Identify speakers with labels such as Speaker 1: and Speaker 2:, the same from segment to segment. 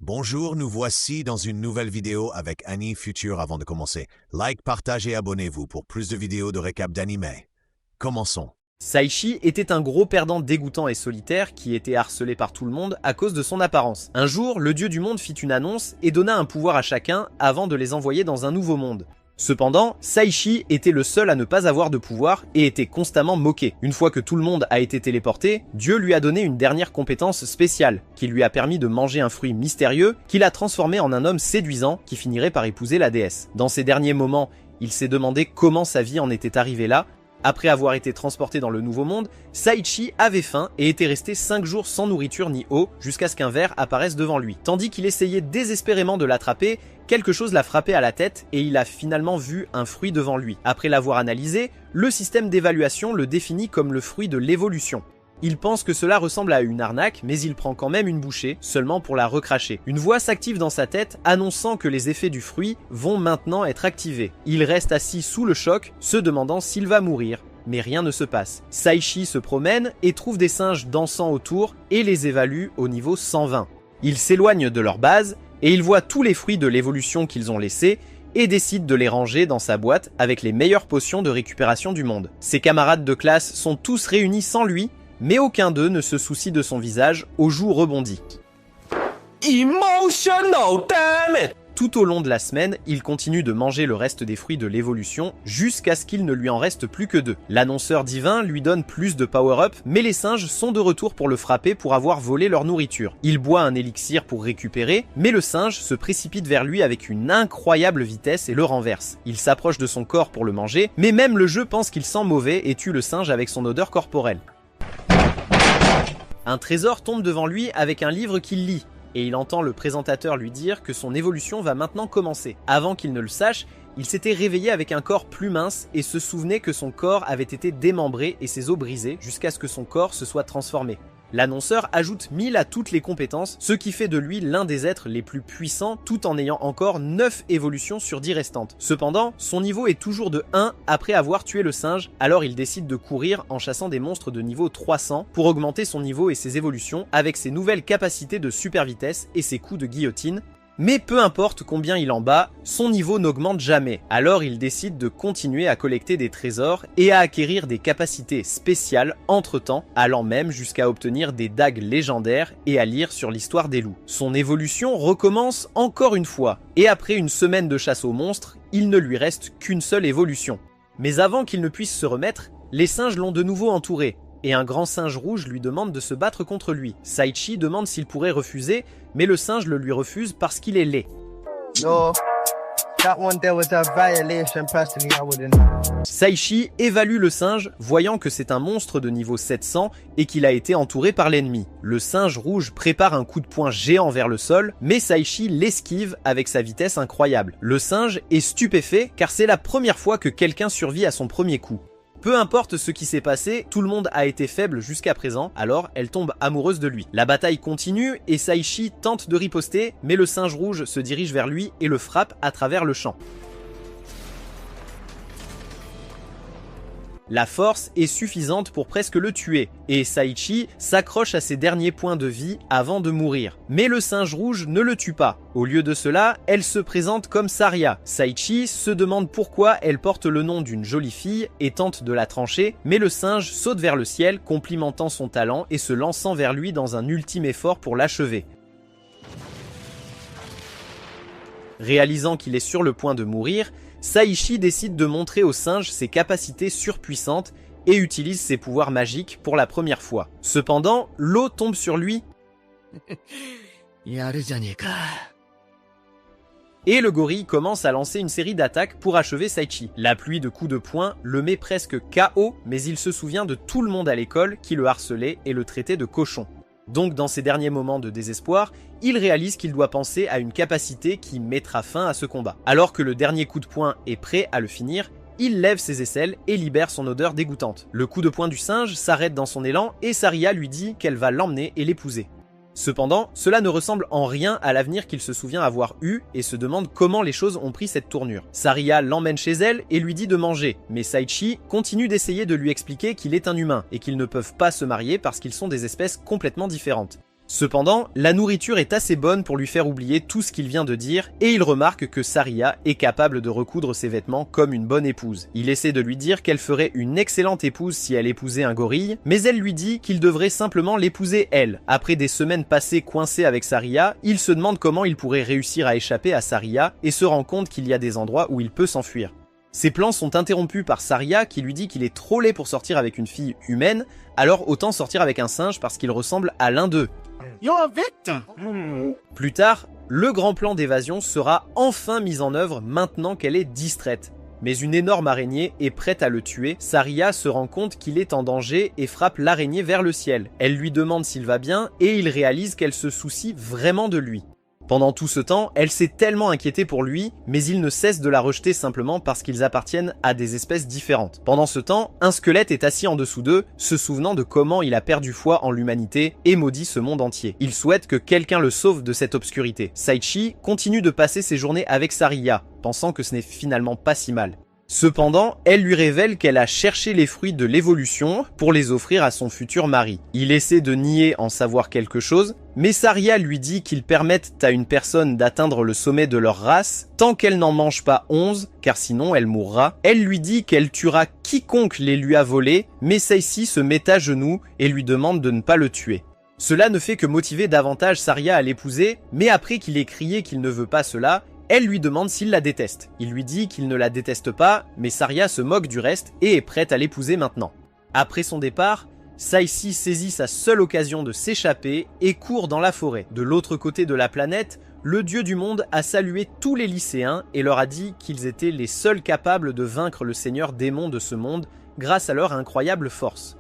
Speaker 1: Bonjour, nous voici dans une nouvelle vidéo avec Annie Future. Avant de commencer, like, partage et abonnez-vous pour plus de vidéos de récap d'anime. Commençons.
Speaker 2: Saishi était un gros perdant dégoûtant et solitaire qui était harcelé par tout le monde à cause de son apparence. Un jour, le dieu du monde fit une annonce et donna un pouvoir à chacun avant de les envoyer dans un nouveau monde. Cependant, Saishi était le seul à ne pas avoir de pouvoir et était constamment moqué. Une fois que tout le monde a été téléporté, Dieu lui a donné une dernière compétence spéciale, qui lui a permis de manger un fruit mystérieux qui l'a transformé en un homme séduisant qui finirait par épouser la déesse. Dans ces derniers moments, il s'est demandé comment sa vie en était arrivée là. Après avoir été transporté dans le nouveau monde, Saishi avait faim et était resté 5 jours sans nourriture ni eau jusqu'à ce qu'un ver apparaisse devant lui. Tandis qu'il essayait désespérément de l'attraper, quelque chose l'a frappé à la tête et il a finalement vu un fruit devant lui. Après l'avoir analysé, le système d'évaluation le définit comme le fruit de l'évolution. Il pense que cela ressemble à une arnaque, mais il prend quand même une bouchée, seulement pour la recracher. Une voix s'active dans sa tête, annonçant que les effets du fruit vont maintenant être activés. Il reste assis sous le choc, se demandant s'il va mourir. Mais rien ne se passe. Saishi se promène et trouve des singes dansant autour et les évalue au niveau 120. Il s'éloigne de leur base et il voit tous les fruits de l'évolution qu'ils ont laissés et décide de les ranger dans sa boîte avec les meilleures potions de récupération du monde. Ses camarades de classe sont tous réunis sans lui, mais aucun d'eux ne se soucie de son visage aux joues rebondies.
Speaker 3: Emotional, damn it!
Speaker 2: Tout au long de la semaine, il continue de manger le reste des fruits de l'évolution jusqu'à ce qu'il ne lui en reste plus que 2. L'annonceur divin lui donne plus de power-up, mais les singes sont de retour pour le frapper pour avoir volé leur nourriture. Il boit un élixir pour récupérer, mais le singe se précipite vers lui avec une incroyable vitesse et le renverse. Il s'approche de son corps pour le manger, mais même le jeu pense qu'il sent mauvais et tue le singe avec son odeur corporelle. Un trésor tombe devant lui avec un livre qu'il lit, et il entend le présentateur lui dire que son évolution va maintenant commencer. Avant qu'il ne le sache, il s'était réveillé avec un corps plus mince et se souvenait que son corps avait été démembré et ses os brisés jusqu'à ce que son corps se soit transformé. L'annonceur ajoute 1000 à toutes les compétences, ce qui fait de lui l'un des êtres les plus puissants tout en ayant encore 9 évolutions sur 10 restantes. Cependant, son niveau est toujours de 1 après avoir tué le singe, alors il décide de courir en chassant des monstres de niveau 300 pour augmenter son niveau et ses évolutions avec ses nouvelles capacités de super vitesse et ses coups de guillotine. Mais peu importe combien il en bat, son niveau n'augmente jamais. Alors il décide de continuer à collecter des trésors et à acquérir des capacités spéciales entre-temps, allant même jusqu'à obtenir des dagues légendaires et à lire sur l'histoire des loups. Son évolution recommence encore une fois, et après une semaine de chasse aux monstres, il ne lui reste qu'une seule évolution. Mais avant qu'il ne puisse se remettre, les singes l'ont de nouveau entouré, et un grand singe rouge lui demande de se battre contre lui. Saishi demande s'il pourrait refuser, mais le singe le lui refuse parce qu'il est laid.
Speaker 4: No, that one there was a violation personally, I wouldn't.
Speaker 2: Saishi évalue le singe, voyant que c'est un monstre de niveau 700 et qu'il a été entouré par l'ennemi. Le singe rouge prépare un coup de poing géant vers le sol, mais Saishi l'esquive avec sa vitesse incroyable. Le singe est stupéfait car c'est la première fois que quelqu'un survit à son premier coup. Peu importe ce qui s'est passé, tout le monde a été faible jusqu'à présent, alors elle tombe amoureuse de lui. La bataille continue et Saishi tente de riposter, mais le singe rouge se dirige vers lui et le frappe à travers le champ. La force est suffisante pour presque le tuer, et Saishi s'accroche à ses derniers points de vie avant de mourir. Mais le singe rouge ne le tue pas. Au lieu de cela, elle se présente comme Saria. Saishi se demande pourquoi elle porte le nom d'une jolie fille et tente de la trancher, mais le singe saute vers le ciel, complimentant son talent et se lançant vers lui dans un ultime effort pour l'achever. Réalisant qu'il est sur le point de mourir, Saishi décide de montrer au singe ses capacités surpuissantes et utilise ses pouvoirs magiques pour la première fois. Cependant, l'eau tombe sur lui et le gorille commence à lancer une série d'attaques pour achever Saishi. La pluie de coups de poing le met presque KO, mais il se souvient de tout le monde à l'école qui le harcelait et le traitait de cochon. Donc dans ses derniers moments de désespoir, il réalise qu'il doit penser à une capacité qui mettra fin à ce combat. Alors que le dernier coup de poing est prêt à le finir, il lève ses aisselles et libère son odeur dégoûtante. Le coup de poing du singe s'arrête dans son élan et Saria lui dit qu'elle va l'emmener et l'épouser. Cependant, cela ne ressemble en rien à l'avenir qu'il se souvient avoir eu et se demande comment les choses ont pris cette tournure. Saria l'emmène chez elle et lui dit de manger, mais Saishi continue d'essayer de lui expliquer qu'il est un humain et qu'ils ne peuvent pas se marier parce qu'ils sont des espèces complètement différentes. Cependant, la nourriture est assez bonne pour lui faire oublier tout ce qu'il vient de dire et il remarque que Saria est capable de recoudre ses vêtements comme une bonne épouse. Il essaie de lui dire qu'elle ferait une excellente épouse si elle épousait un gorille, mais elle lui dit qu'il devrait simplement l'épouser elle. Après des semaines passées coincées avec Saria, il se demande comment il pourrait réussir à échapper à Saria et se rend compte qu'il y a des endroits où il peut s'enfuir. Ses plans sont interrompus par Saria qui lui dit qu'il est trop laid pour sortir avec une fille humaine, alors autant sortir avec un singe parce qu'il ressemble à l'un d'eux. Plus tard, le grand plan d'évasion sera enfin mis en œuvre maintenant qu'elle est distraite. Mais une énorme araignée est prête à le tuer. Saria se rend compte qu'il est en danger et frappe l'araignée vers le ciel. Elle lui demande s'il va bien et il réalise qu'elle se soucie vraiment de lui. Pendant tout ce temps, elle s'est tellement inquiétée pour lui, mais il ne cesse de la rejeter simplement parce qu'ils appartiennent à des espèces différentes. Pendant ce temps, un squelette est assis en dessous d'eux, se souvenant de comment il a perdu foi en l'humanité et maudit ce monde entier. Il souhaite que quelqu'un le sauve de cette obscurité. Saichi continue de passer ses journées avec Saria, pensant que ce n'est finalement pas si mal. Cependant, elle lui révèle qu'elle a cherché les fruits de l'évolution pour les offrir à son futur mari. Il essaie de nier en savoir quelque chose, mais Saria lui dit qu'ils permettent à une personne d'atteindre le sommet de leur race tant qu'elle n'en mange pas 11, car sinon elle mourra. Elle lui dit qu'elle tuera quiconque les lui a volés, mais Saici se met à genoux et lui demande de ne pas le tuer. Cela ne fait que motiver davantage Saria à l'épouser, mais après qu'il ait crié qu'il ne veut pas cela, elle lui demande s'il la déteste. Il lui dit qu'il ne la déteste pas, mais Saria se moque du reste et est prête à l'épouser maintenant. Après son départ, Saici saisit sa seule occasion de s'échapper et court dans la forêt. De l'autre côté de la planète, le dieu du monde a salué tous les lycéens et leur a dit qu'ils étaient les seuls capables de vaincre le seigneur démon de ce monde grâce à leur incroyable force.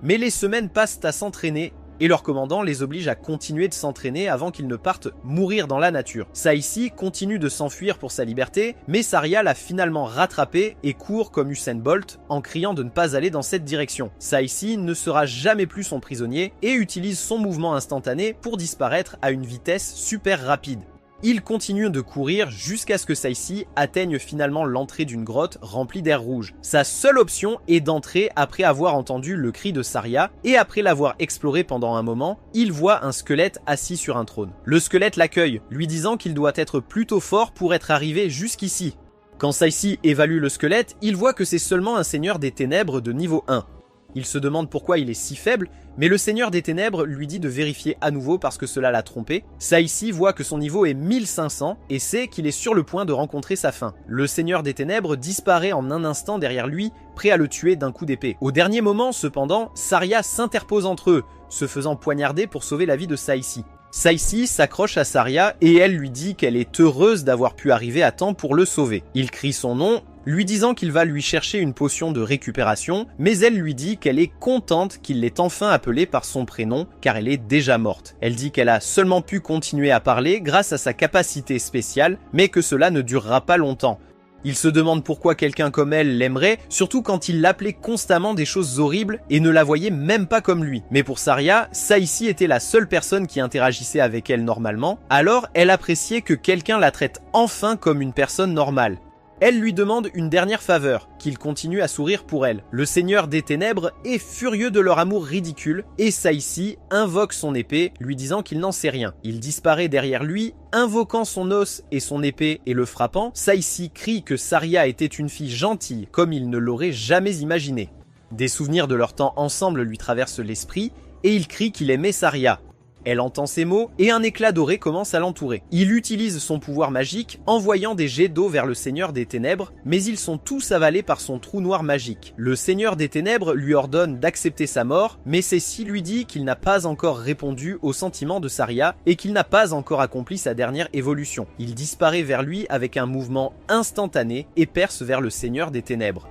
Speaker 2: Mais les semaines passent à s'entraîner et leur commandant les oblige à continuer de s'entraîner avant qu'ils ne partent mourir dans la nature. Saici continue de s'enfuir pour sa liberté, mais Saria l'a finalement rattrapé et court comme Usain Bolt en criant de ne pas aller dans cette direction. Saici ne sera jamais plus son prisonnier et utilise son mouvement instantané pour disparaître à une vitesse super rapide. Il continue de courir jusqu'à ce que Saici atteigne finalement l'entrée d'une grotte remplie d'air rouge. Sa seule option est d'entrer après avoir entendu le cri de Saria et après l'avoir exploré pendant un moment, il voit un squelette assis sur un trône. Le squelette l'accueille, lui disant qu'il doit être plutôt fort pour être arrivé jusqu'ici. Quand Saici évalue le squelette, il voit que c'est seulement un seigneur des ténèbres de niveau 1. Il se demande pourquoi il est si faible, mais le seigneur des ténèbres lui dit de vérifier à nouveau parce que cela l'a trompé. Saici voit que son niveau est 1500 et sait qu'il est sur le point de rencontrer sa fin. Le seigneur des ténèbres disparaît en un instant derrière lui, prêt à le tuer d'un coup d'épée. Au dernier moment, cependant, Saria s'interpose entre eux, se faisant poignarder pour sauver la vie de Saici. Saici s'accroche à Saria et elle lui dit qu'elle est heureuse d'avoir pu arriver à temps pour le sauver. Il crie son nom, lui disant qu'il va lui chercher une potion de récupération, mais elle lui dit qu'elle est contente qu'il l'ait enfin appelée par son prénom, car elle est déjà morte. Elle dit qu'elle a seulement pu continuer à parler grâce à sa capacité spéciale, mais que cela ne durera pas longtemps. Il se demande pourquoi quelqu'un comme elle l'aimerait, surtout quand il l'appelait constamment des choses horribles et ne la voyait même pas comme lui. Mais pour Saria, Saici était la seule personne qui interagissait avec elle normalement, alors elle appréciait que quelqu'un la traite enfin comme une personne normale. Elle lui demande une dernière faveur, qu'il continue à sourire pour elle. Le seigneur des ténèbres est furieux de leur amour ridicule et Saici invoque son épée, lui disant qu'il n'en sait rien. Il disparaît derrière lui, invoquant son os et son épée et le frappant. Saici crie que Saria était une fille gentille, comme il ne l'aurait jamais imaginé. Des souvenirs de leur temps ensemble lui traversent l'esprit et il crie qu'il aimait Saria. Elle entend ces mots et un éclat doré commence à l'entourer. Il utilise son pouvoir magique, envoyant des jets d'eau vers le Seigneur des Ténèbres, mais ils sont tous avalés par son trou noir magique. Le Seigneur des Ténèbres lui ordonne d'accepter sa mort, mais Ceci lui dit qu'il n'a pas encore répondu aux sentiments de Saria et qu'il n'a pas encore accompli sa dernière évolution. Il disparaît vers lui avec un mouvement instantané et perce vers le Seigneur des Ténèbres.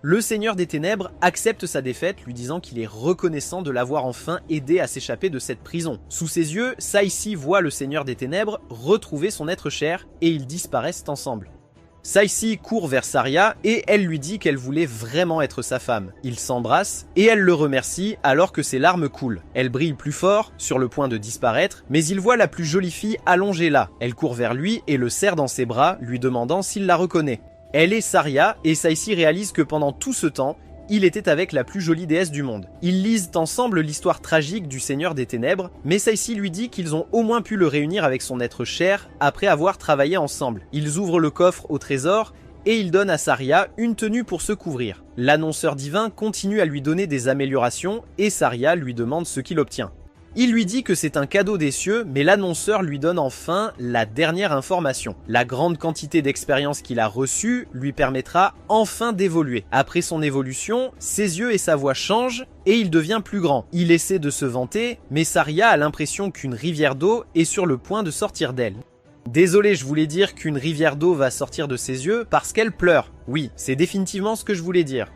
Speaker 2: Le Seigneur des Ténèbres accepte sa défaite, lui disant qu'il est reconnaissant de l'avoir enfin aidé à s'échapper de cette prison. Sous ses yeux, Saici voit le Seigneur des Ténèbres retrouver son être cher et ils disparaissent ensemble. Saici court vers Saria et elle lui dit qu'elle voulait vraiment être sa femme. Ils s'embrassent et elle le remercie alors que ses larmes coulent. Elle brille plus fort, sur le point de disparaître, mais il voit la plus jolie fille allongée là. Elle court vers lui et le serre dans ses bras, lui demandant s'il la reconnaît. Elle est Saria et Saici réalise que pendant tout ce temps, il était avec la plus jolie déesse du monde. Ils lisent ensemble l'histoire tragique du Seigneur des Ténèbres, mais Saïsi lui dit qu'ils ont au moins pu le réunir avec son être cher après avoir travaillé ensemble. Ils ouvrent le coffre au trésor et il donne à Saria une tenue pour se couvrir. L'annonceur divin continue à lui donner des améliorations et Saria lui demande ce qu'il obtient. Il lui dit que c'est un cadeau des cieux, mais l'annonceur lui donne enfin la dernière information. La grande quantité d'expérience qu'il a reçue lui permettra enfin d'évoluer. Après son évolution, ses yeux et sa voix changent et il devient plus grand. Il essaie de se vanter, mais Saria a l'impression qu'une rivière d'eau est sur le point de sortir d'elle. Désolé, je voulais dire qu'une rivière d'eau va sortir de ses yeux parce qu'elle pleure. Oui, c'est définitivement ce que je voulais dire.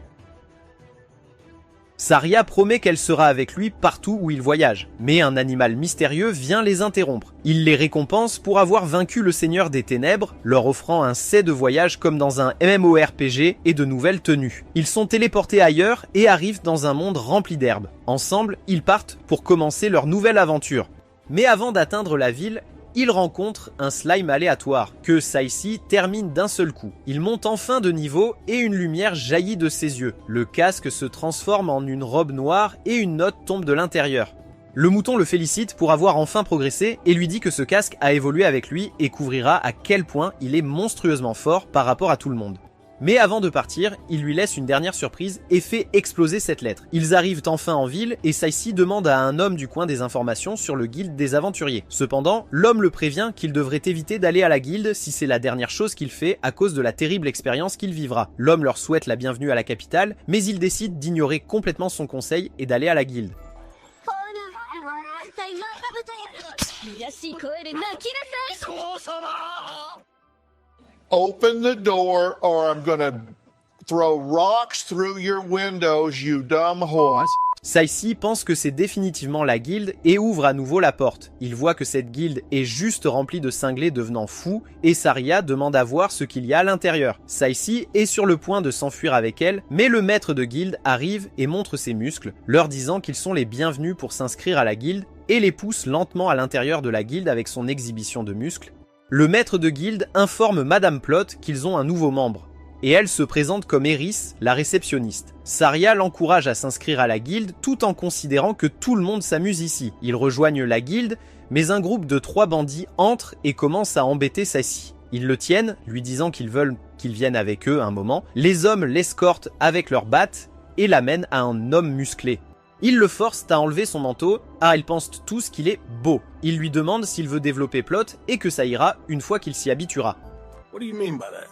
Speaker 2: Saria promet qu'elle sera avec lui partout où il voyage, mais un animal mystérieux vient les interrompre. Il les récompense pour avoir vaincu le Seigneur des Ténèbres, leur offrant un set de voyage comme dans un MMORPG et de nouvelles tenues. Ils sont téléportés ailleurs et arrivent dans un monde rempli d'herbes. Ensemble, ils partent pour commencer leur nouvelle aventure. Mais avant d'atteindre la ville, il rencontre un slime aléatoire, que Saïsi termine d'un seul coup. Il monte enfin de niveau et une lumière jaillit de ses yeux. Le casque se transforme en une robe noire et une note tombe de l'intérieur. Le mouton le félicite pour avoir enfin progressé et lui dit que ce casque a évolué avec lui et couvrira à quel point il est monstrueusement fort par rapport à tout le monde. Mais avant de partir, il lui laisse une dernière surprise et fait exploser cette lettre. Ils arrivent enfin en ville et Saïsi demande à un homme du coin des informations sur le guilde des aventuriers. Cependant, l'homme le prévient qu'il devrait éviter d'aller à la guilde si c'est la dernière chose qu'il fait à cause de la terrible expérience qu'il vivra. L'homme leur souhaite la bienvenue à la capitale, mais il décide d'ignorer complètement son conseil et d'aller à la guilde.
Speaker 3: Open the door or I'm gonna throw rocks through your windows, you dumb horse.
Speaker 2: Saïsi pense que c'est définitivement la guilde et ouvre à nouveau la porte. Il voit que cette guilde est juste remplie de cinglés devenant fous et Saria demande à voir ce qu'il y a à l'intérieur. Saïsi est sur le point de s'enfuir avec elle, mais le maître de guilde arrive et montre ses muscles, leur disant qu'ils sont les bienvenus pour s'inscrire à la guilde et les pousse lentement à l'intérieur de la guilde avec son exhibition de muscles. Le maître de guilde informe Madame Plot qu'ils ont un nouveau membre, et elle se présente comme Eris, la réceptionniste. Saria l'encourage à s'inscrire à la guilde tout en considérant que tout le monde s'amuse ici. Ils rejoignent la guilde, mais un groupe de 3 bandits entre et commence à embêter Saïsi. Ils le tiennent, lui disant qu'ils veulent qu'il vienne avec eux un moment. Les hommes l'escortent avec leurs battes et l'amènent à un homme musclé. Ils le forcent à enlever son manteau, car ils pensent tous qu'il est beau. Ils lui demandent s'il veut développer Plot et que ça ira une fois qu'il s'y habituera.
Speaker 3: What do you mean by that?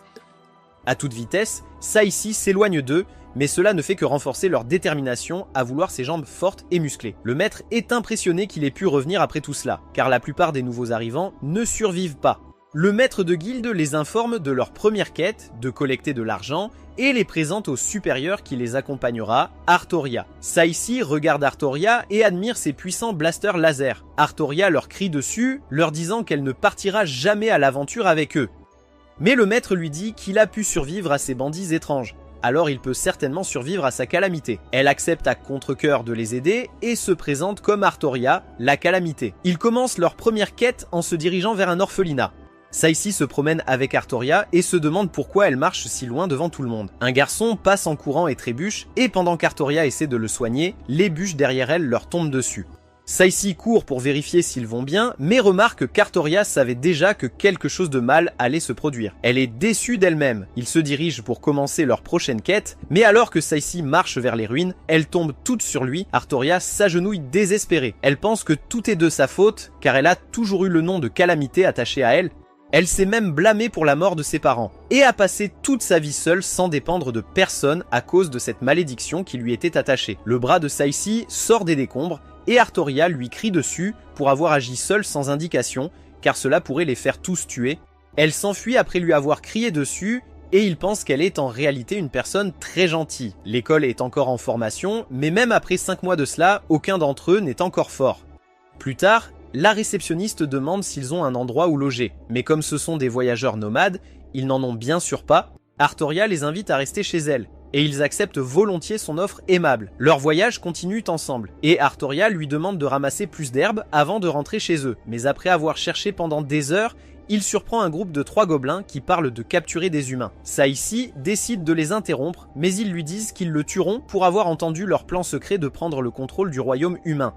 Speaker 2: À toute vitesse, Saïsi s'éloigne d'eux, mais cela ne fait que renforcer leur détermination à vouloir ses jambes fortes et musclées. Le maître est impressionné qu'il ait pu revenir après tout cela, car la plupart des nouveaux arrivants ne survivent pas. Le maître de guilde les informe de leur première quête, de collecter de l'argent, et les présente au supérieur qui les accompagnera, Artoria. Saïsi regarde Artoria et admire ses puissants blasters laser. Artoria leur crie dessus, leur disant qu'elle ne partira jamais à l'aventure avec eux. Mais le maître lui dit qu'il a pu survivre à ces bandits étranges. Alors il peut certainement survivre à sa calamité. Elle accepte à contre-cœur de les aider et se présente comme Artoria, la calamité. Ils commencent leur première quête en se dirigeant vers un orphelinat. Saïsi se promène avec Artoria et se demande pourquoi elle marche si loin devant tout le monde. Un garçon passe en courant et trébuche, et pendant qu'Artoria essaie de le soigner, les bûches derrière elle leur tombent dessus. Saïsi court pour vérifier s'ils vont bien, mais remarque qu'Artoria savait déjà que quelque chose de mal allait se produire. Elle est déçue d'elle-même. Ils se dirigent pour commencer leur prochaine quête, mais alors que Saïsi marche vers les ruines, elle tombe toute sur lui. Artoria s'agenouille désespérée. Elle pense que tout est de sa faute, car elle a toujours eu le nom de Calamité attaché à elle. Elle s'est même blâmée pour la mort de ses parents, et a passé toute sa vie seule sans dépendre de personne à cause de cette malédiction qui lui était attachée. Le bras de Saïsi sort des décombres, et Artoria lui crie dessus pour avoir agi seule sans indication, car cela pourrait les faire tous tuer. Elle s'enfuit après lui avoir crié dessus, et il pense qu'elle est en réalité une personne très gentille. L'école est encore en formation, mais même après 5 mois de cela, aucun d'entre eux n'est encore fort. Plus tard, la réceptionniste demande s'ils ont un endroit où loger, mais comme ce sont des voyageurs nomades, ils n'en ont bien sûr pas. Artoria les invite à rester chez elle, et ils acceptent volontiers son offre aimable. Leur voyage continue ensemble, et Artoria lui demande de ramasser plus d'herbes avant de rentrer chez eux. Mais après avoir cherché pendant des heures, il surprend un groupe de 3 gobelins qui parlent de capturer des humains. Saici décide de les interrompre, mais ils lui disent qu'ils le tueront pour avoir entendu leur plan secret de prendre le contrôle du royaume humain.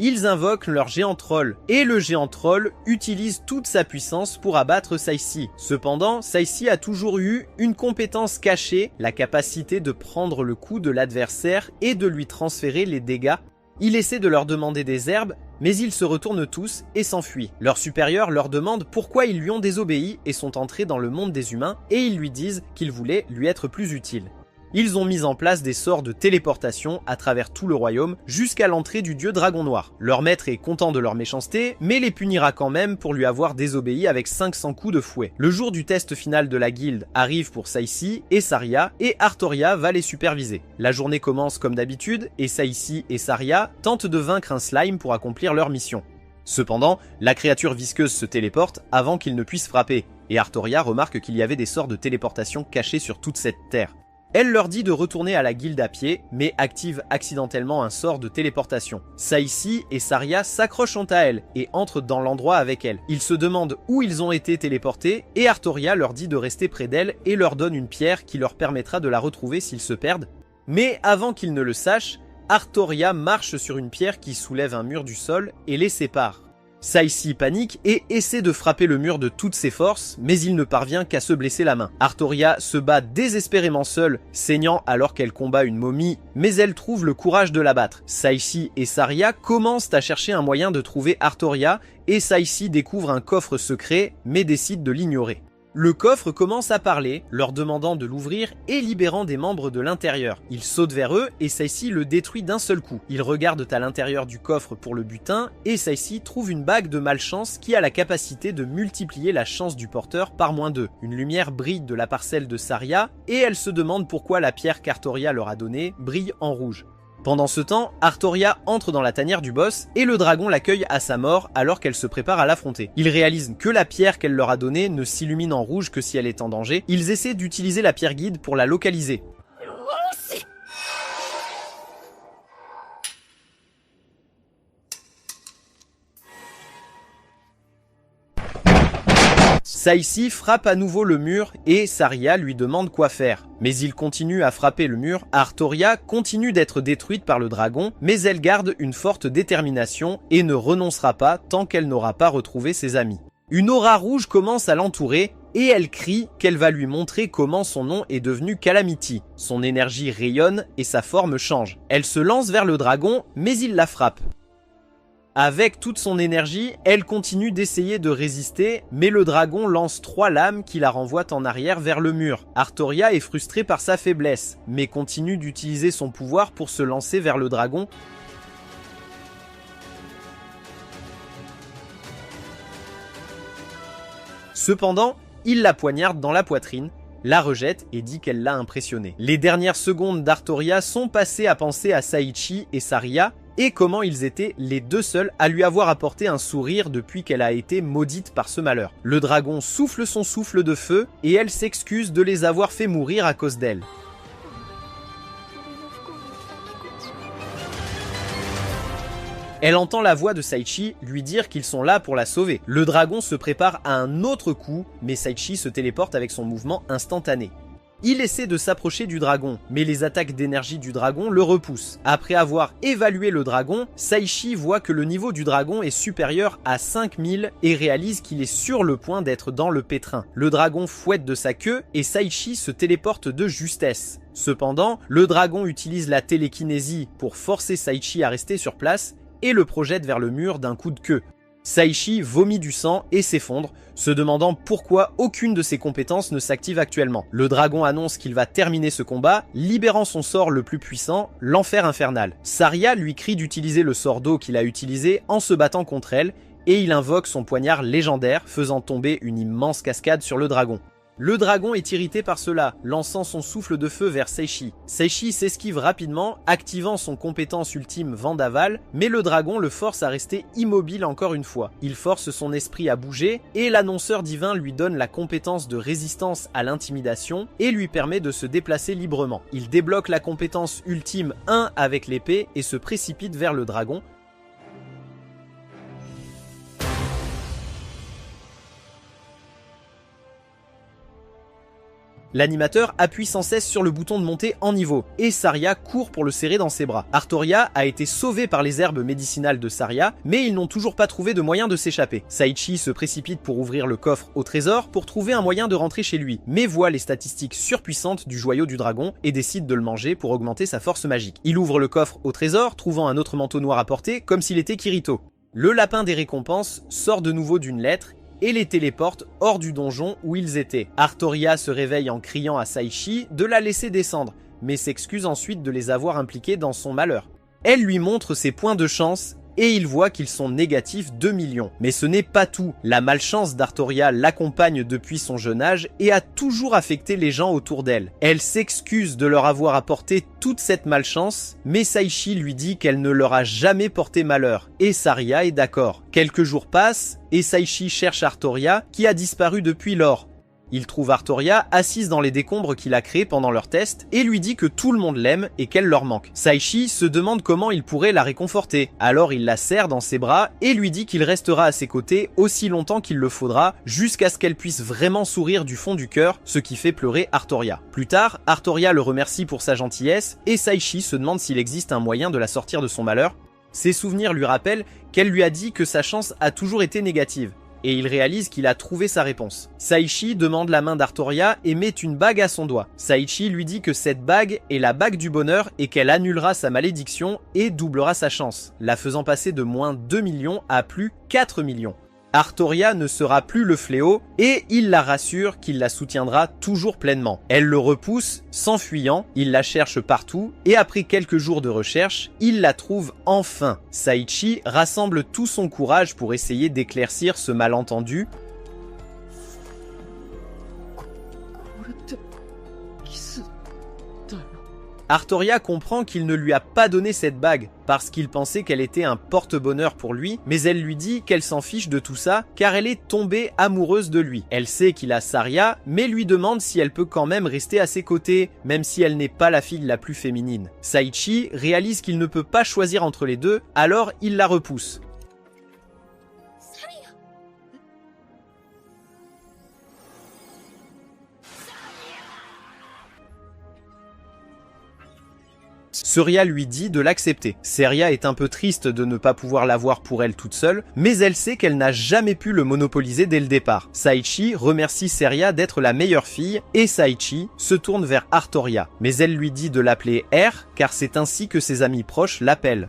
Speaker 2: Ils invoquent leur géant troll, et le géant troll utilise toute sa puissance pour abattre Saici. Cependant, Saici a toujours eu une compétence cachée, la capacité de prendre le coup de l'adversaire et de lui transférer les dégâts. Il essaie de leur demander des herbes, mais ils se retournent tous et s'enfuient. Leur supérieur leur demande pourquoi ils lui ont désobéi et sont entrés dans le monde des humains, et ils lui disent qu'ils voulaient lui être plus utiles. Ils ont mis en place des sorts de téléportation à travers tout le royaume jusqu'à l'entrée du dieu dragon noir. Leur maître est content de leur méchanceté, mais les punira quand même pour lui avoir désobéi avec 500 coups de fouet. Le jour du test final de la guilde arrive pour Saici et Saria, et Artoria va les superviser. La journée commence comme d'habitude, et Saici et Saria tentent de vaincre un slime pour accomplir leur mission. Cependant, la créature visqueuse se téléporte avant qu'il ne puisse frapper, et Artoria remarque qu'il y avait des sorts de téléportation cachés sur toute cette terre. Elle leur dit de retourner à la guilde à pied, mais active accidentellement un sort de téléportation. Saici et Saria s'accrochent à elle et entrent dans l'endroit avec elle. Ils se demandent où ils ont été téléportés et Artoria leur dit de rester près d'elle et leur donne une pierre qui leur permettra de la retrouver s'ils se perdent. Mais avant qu'ils ne le sachent, Artoria marche sur une pierre qui soulève un mur du sol et les sépare. Saici panique et essaie de frapper le mur de toutes ses forces, mais il ne parvient qu'à se blesser la main. Artoria se bat désespérément seule, saignant alors qu'elle combat une momie, mais elle trouve le courage de l'abattre. Saici et Saria commencent à chercher un moyen de trouver Artoria, et Saici découvre un coffre secret, mais décide de l'ignorer. Le coffre commence à parler, leur demandant de l'ouvrir et libérant des membres de l'intérieur. Il saute vers eux et Saici le détruit d'un seul coup. Ils regardent à l'intérieur du coffre pour le butin et Saici trouve une bague de malchance qui a la capacité de multiplier la chance du porteur par -2. Une lumière brille de la parcelle de Saria et elle se demande pourquoi la pierre qu'Artoria leur a donnée brille en rouge. Pendant ce temps, Artoria entre dans la tanière du boss et le dragon l'accueille à sa mort alors qu'elle se prépare à l'affronter. Ils réalisent que la pierre qu'elle leur a donnée ne s'illumine en rouge que si elle est en danger. Ils essaient d'utiliser la pierre guide pour la localiser. Saici frappe à nouveau le mur et Saria lui demande quoi faire. Mais il continue à frapper le mur. Artoria continue d'être détruite par le dragon, mais elle garde une forte détermination et ne renoncera pas tant qu'elle n'aura pas retrouvé ses amis. Une aura rouge commence à l'entourer et elle crie qu'elle va lui montrer comment son nom est devenu Calamity. Son énergie rayonne et sa forme change. Elle se lance vers le dragon, mais il la frappe. Avec toute son énergie, elle continue d'essayer de résister, mais le dragon lance 3 lames qui la renvoient en arrière vers le mur. Artoria est frustrée par sa faiblesse, mais continue d'utiliser son pouvoir pour se lancer vers le dragon. Cependant, il la poignarde dans la poitrine, la rejette et dit qu'elle l'a impressionnée. Les dernières secondes d'Artoria sont passées à penser à Saici et Saria, et comment ils étaient les deux seuls à lui avoir apporté un sourire depuis qu'elle a été maudite par ce malheur. Le dragon souffle son souffle de feu et elle s'excuse de les avoir fait mourir à cause d'elle. Elle entend la voix de Saici lui dire qu'ils sont là pour la sauver. Le dragon se prépare à un autre coup, mais Saici se téléporte avec son mouvement instantané. Il essaie de s'approcher du dragon, mais les attaques d'énergie du dragon le repoussent. Après avoir évalué le dragon, Saici voit que le niveau du dragon est supérieur à 5000 et réalise qu'il est sur le point d'être dans le pétrin. Le dragon fouette de sa queue et Saici se téléporte de justesse. Cependant, le dragon utilise la télékinésie pour forcer Saici à rester sur place et le projette vers le mur d'un coup de queue. Saici vomit du sang et s'effondre, se demandant pourquoi aucune de ses compétences ne s'active actuellement. Le dragon annonce qu'il va terminer ce combat, libérant son sort le plus puissant, l'enfer infernal. Saria lui crie d'utiliser le sort d'eau qu'il a utilisé en se battant contre elle, et il invoque son poignard légendaire, faisant tomber une immense cascade sur le dragon. Le dragon est irrité par cela, lançant son souffle de feu vers Saici. Saici s'esquive rapidement, activant son compétence ultime Vendaval, mais le dragon le force à rester immobile encore une fois. Il force son esprit à bouger, et l'annonceur divin lui donne la compétence de résistance à l'intimidation, et lui permet de se déplacer librement. Il débloque la compétence ultime 1 avec l'épée, et se précipite vers le dragon. L'animateur appuie sans cesse sur le bouton de montée en niveau, et Saria court pour le serrer dans ses bras. Artoria a été sauvé par les herbes médicinales de Saria, mais ils n'ont toujours pas trouvé de moyen de s'échapper. Saichi se précipite pour ouvrir le coffre au trésor pour trouver un moyen de rentrer chez lui, mais voit les statistiques surpuissantes du joyau du dragon et décide de le manger pour augmenter sa force magique. Il ouvre le coffre au trésor, trouvant un autre manteau noir à porter, comme s'il était Kirito. Le lapin des récompenses sort de nouveau d'une lettre et les téléporte hors du donjon où ils étaient. Artoria se réveille en criant à Saichi de la laisser descendre, mais s'excuse ensuite de les avoir impliqués dans son malheur. Elle lui montre ses points de chance et il voit qu'ils sont négatifs 2 millions. Mais ce n'est pas tout. La malchance d'Artoria l'accompagne depuis son jeune âge et a toujours affecté les gens autour d'elle. Elle s'excuse de leur avoir apporté toute cette malchance, mais Saichi lui dit qu'elle ne leur a jamais porté malheur, et Saria est d'accord. Quelques jours passent, et Saichi cherche Artoria, qui a disparu depuis lors. Il trouve Artoria assise dans les décombres qu'il a créés pendant leur test et lui dit que tout le monde l'aime et qu'elle leur manque. Saichi se demande comment il pourrait la réconforter. Alors il la serre dans ses bras et lui dit qu'il restera à ses côtés aussi longtemps qu'il le faudra jusqu'à ce qu'elle puisse vraiment sourire du fond du cœur, ce qui fait pleurer Artoria. Plus tard, Artoria le remercie pour sa gentillesse et Saichi se demande s'il existe un moyen de la sortir de son malheur. Ses souvenirs lui rappellent qu'elle lui a dit que sa chance a toujours été négative. Et il réalise qu'il a trouvé sa réponse. Saichi demande la main d'Artoria et met une bague à son doigt. Saichi lui dit que cette bague est la bague du bonheur et qu'elle annulera sa malédiction et doublera sa chance, la faisant passer de moins 2 millions à plus 4 millions. Artoria ne sera plus le fléau et il la rassure qu'il la soutiendra toujours pleinement. Elle le repousse, s'enfuyant, il la cherche partout et après quelques jours de recherche, il la trouve enfin. Saichi rassemble tout son courage pour essayer d'éclaircir ce malentendu. Artoria comprend qu'il ne lui a pas donné cette bague parce qu'il pensait qu'elle était un porte-bonheur pour lui, mais elle lui dit qu'elle s'en fiche de tout ça car elle est tombée amoureuse de lui. Elle sait qu'il a Saria, mais lui demande si elle peut quand même rester à ses côtés, même si elle n'est pas la fille la plus féminine. Saichi réalise qu'il ne peut pas choisir entre les deux, alors il la repousse. Saria lui dit de l'accepter. Saria est un peu triste de ne pas pouvoir l'avoir pour elle toute seule, mais elle sait qu'elle n'a jamais pu le monopoliser dès le départ. Saichi remercie Saria d'être la meilleure fille et Saichi se tourne vers Artoria. Mais elle lui dit de l'appeler R car c'est ainsi que ses amis proches l'appellent.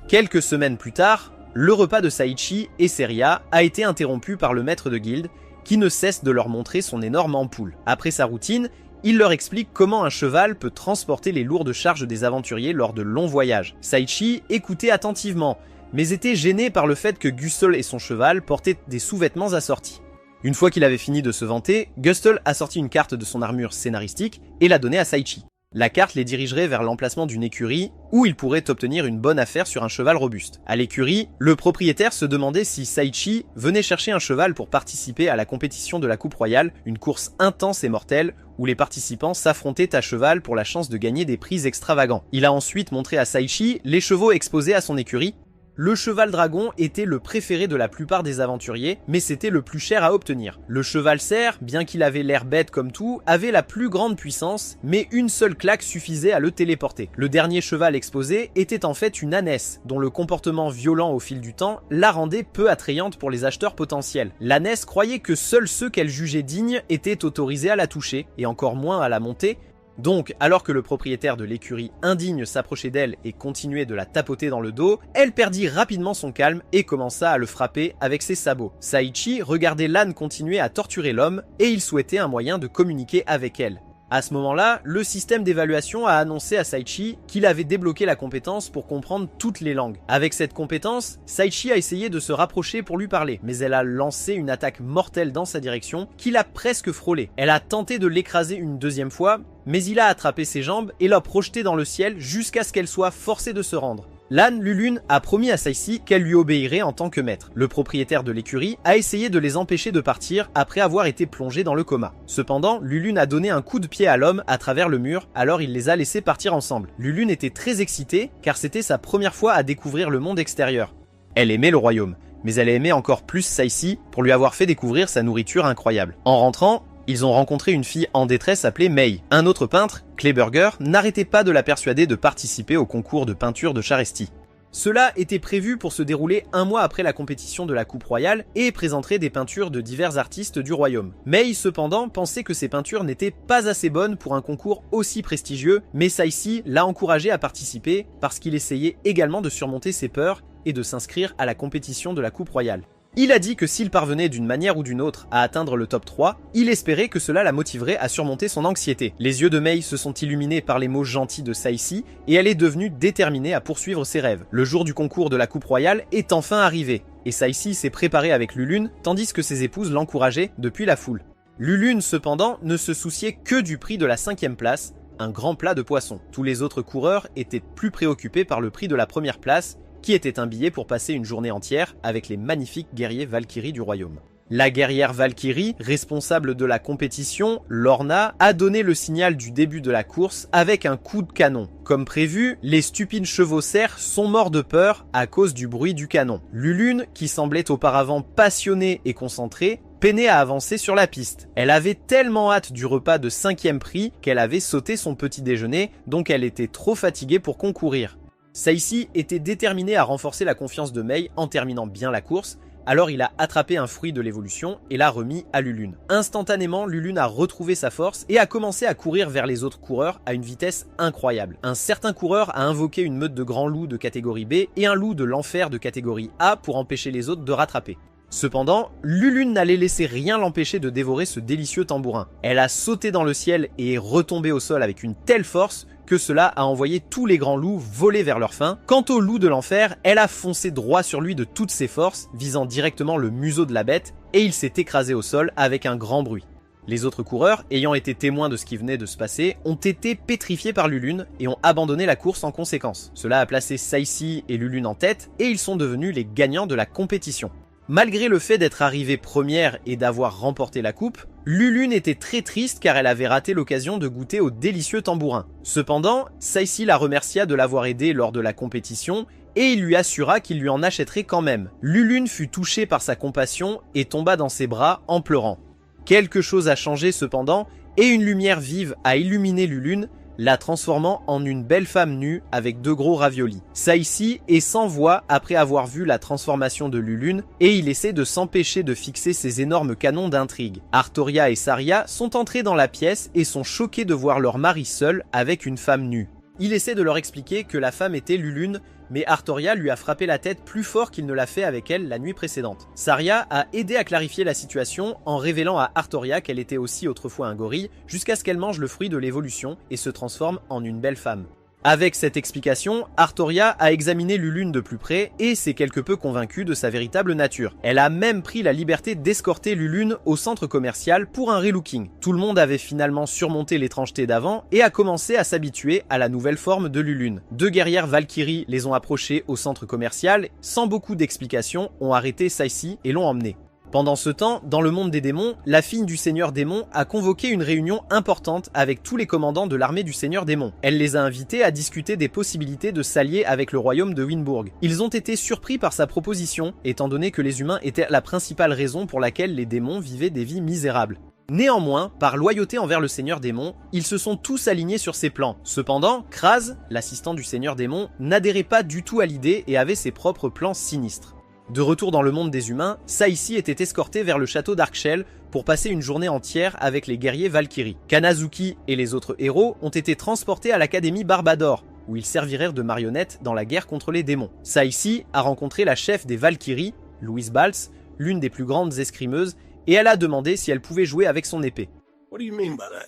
Speaker 2: Quelques semaines plus tard, le repas de Saichi et Saria a été interrompu par le maître de guilde qui ne cesse de leur montrer son énorme ampoule. Après sa routine, il leur explique comment un cheval peut transporter les lourdes charges des aventuriers lors de longs voyages. Saichi écoutait attentivement, mais était gêné par le fait que Gustl et son cheval portaient des sous-vêtements assortis. Une fois qu'il avait fini de se vanter, Gustl a sorti une carte de son armure scénaristique et l'a donnée à Saichi. La carte les dirigerait vers l'emplacement d'une écurie où ils pourraient obtenir une bonne affaire sur un cheval robuste. À l'écurie, le propriétaire se demandait si Saichi venait chercher un cheval pour participer à la compétition de la Coupe Royale, une course intense et mortelle où les participants s'affrontaient à cheval pour la chance de gagner des prix extravagants. Il a ensuite montré à Saichi les chevaux exposés à son écurie. Le cheval dragon était le préféré de la plupart des aventuriers, mais c'était le plus cher à obtenir. Le cheval cerf, bien qu'il avait l'air bête comme tout, avait la plus grande puissance, mais une seule claque suffisait à le téléporter. Le dernier cheval exposé était en fait une ânesse, dont le comportement violent au fil du temps la rendait peu attrayante pour les acheteurs potentiels. L'ânesse croyait que seuls ceux qu'elle jugeait dignes étaient autorisés à la toucher, et encore moins à la monter. Donc, alors que le propriétaire de l'écurie indigne s'approchait d'elle et continuait de la tapoter dans le dos, elle perdit rapidement son calme et commença à le frapper avec ses sabots. Saichi regardait l'âne continuer à torturer l'homme et il souhaitait un moyen de communiquer avec elle. À ce moment-là, le système d'évaluation a annoncé à Saichi qu'il avait débloqué la compétence pour comprendre toutes les langues. Avec cette compétence, Saichi a essayé de se rapprocher pour lui parler, mais elle a lancé une attaque mortelle dans sa direction qui l'a presque frôlé. Elle a tenté de l'écraser une deuxième fois, mais il a attrapé ses jambes et l'a projetée dans le ciel jusqu'à ce qu'elle soit forcée de se rendre. L'âne Lulune a promis à Saichi qu'elle lui obéirait en tant que maître. Le propriétaire de l'écurie a essayé de les empêcher de partir après avoir été plongé dans le coma. Cependant, Lulune a donné un coup de pied à l'homme à travers le mur, alors il les a laissés partir ensemble. Lulune était très excitée car c'était sa première fois à découvrir le monde extérieur. Elle aimait le royaume, mais elle aimait encore plus Saïsi pour lui avoir fait découvrir sa nourriture incroyable. En rentrant, ils ont rencontré une fille en détresse appelée May. Un autre peintre, Kleberger, n'arrêtait pas de la persuader de participer au concours de peinture de Charesti. Cela était prévu pour se dérouler un mois après la compétition de la Coupe Royale et présenterait des peintures de divers artistes du royaume. May, cependant, pensait que ces peintures n'étaient pas assez bonnes pour un concours aussi prestigieux, mais Saïsi l'a encouragé à participer parce qu'il essayait également de surmonter ses peurs et de s'inscrire à la compétition de la Coupe Royale. Il a dit que s'il parvenait d'une manière ou d'une autre à atteindre le top 3, il espérait que cela la motiverait à surmonter son anxiété. Les yeux de May se sont illuminés par les mots gentils de Saïsi et elle est devenue déterminée à poursuivre ses rêves. Le jour du concours de la Coupe Royale est enfin arrivé et Saïsi s'est préparé avec Lulune tandis que ses épouses l'encourageaient depuis la foule. Lulune cependant ne se souciait que du prix de la 5e place, un grand plat de poisson. Tous les autres coureurs étaient plus préoccupés par le prix de la première place, qui était un billet pour passer une journée entière avec les magnifiques guerriers Valkyries du royaume. La guerrière Valkyrie, responsable de la compétition, Lorna, a donné le signal du début de la course avec un coup de canon. Comme prévu, les stupides chevaucères sont morts de peur à cause du bruit du canon. Lulune, qui semblait auparavant passionnée et concentrée, peinait à avancer sur la piste. Elle avait tellement hâte du repas de 5e prix qu'elle avait sauté son petit déjeuner, donc elle était trop fatiguée pour concourir. Saïsi était déterminé à renforcer la confiance de May en terminant bien la course, alors il a attrapé un fruit de l'évolution et l'a remis à Lulune. Instantanément, Lulune a retrouvé sa force et a commencé à courir vers les autres coureurs à une vitesse incroyable. Un certain coureur a invoqué une meute de grands loups de catégorie B et un loup de l'enfer de catégorie A pour empêcher les autres de rattraper. Cependant, Lulune n'allait laisser rien l'empêcher de dévorer ce délicieux tambourin. Elle a sauté dans le ciel et est retombée au sol avec une telle force que cela a envoyé tous les grands loups voler vers leur fin. Quant au loup de l'enfer, elle a foncé droit sur lui de toutes ses forces, visant directement le museau de la bête, et il s'est écrasé au sol avec un grand bruit. Les autres coureurs, ayant été témoins de ce qui venait de se passer, ont été pétrifiés par Lulune et ont abandonné la course en conséquence. Cela a placé Saïsi et Lulune en tête, et ils sont devenus les gagnants de la compétition. Malgré le fait d'être arrivée première et d'avoir remporté la coupe, Lulune était très triste car elle avait raté l'occasion de goûter au délicieux tambourin. Cependant, Saïsi la remercia de l'avoir aidé lors de la compétition et il lui assura qu'il lui en achèterait quand même. Lulune fut touchée par sa compassion et tomba dans ses bras en pleurant. Quelque chose a changé cependant et une lumière vive a illuminé Lulune, la transformant en une belle femme nue avec 2 gros raviolis. Saïsi est sans voix après avoir vu la transformation de Lulune et il essaie de s'empêcher de fixer ses énormes canons d'intrigue. Artoria et Saria sont entrés dans la pièce et sont choqués de voir leur mari seul avec une femme nue. Il essaie de leur expliquer que la femme était Lulune, mais Artoria lui a frappé la tête plus fort qu'il ne l'a fait avec elle la nuit précédente. Saria a aidé à clarifier la situation en révélant à Artoria qu'elle était aussi autrefois un gorille, jusqu'à ce qu'elle mange le fruit de l'évolution et se transforme en une belle femme. Avec cette explication, Artoria a examiné Lulune de plus près et s'est quelque peu convaincue de sa véritable nature. Elle a même pris la liberté d'escorter Lulune au centre commercial pour un relooking. Tout le monde avait finalement surmonté l'étrangeté d'avant et a commencé à s'habituer à la nouvelle forme de Lulune. 2 guerrières Valkyries les ont approchées au centre commercial, sans beaucoup d'explications, ont arrêté Saïsi et l'ont emmenée. Pendant ce temps, dans le monde des démons, la fille du Seigneur Démon a convoqué une réunion importante avec tous les commandants de l'armée du Seigneur Démon. Elle les a invités à discuter des possibilités de s'allier avec le royaume de Winburg. Ils ont été surpris par sa proposition, étant donné que les humains étaient la principale raison pour laquelle les démons vivaient des vies misérables. Néanmoins, par loyauté envers le Seigneur Démon, ils se sont tous alignés sur ses plans. Cependant, Kraz, l'assistant du Seigneur Démon, n'adhérait pas du tout à l'idée et avait ses propres plans sinistres. De retour dans le monde des humains, Saïsi était escorté vers le château d'Arkshell pour passer une journée entière avec les guerriers Valkyries. Kanazuki et les autres héros ont été transportés à l'académie Barbador, où ils servirent de marionnettes dans la guerre contre les démons. Saïsi a rencontré la chef des Valkyries, Louise Baltz, l'une des plus grandes escrimeuses, et elle a demandé si elle pouvait jouer avec son épée.
Speaker 5: What do you mean by that?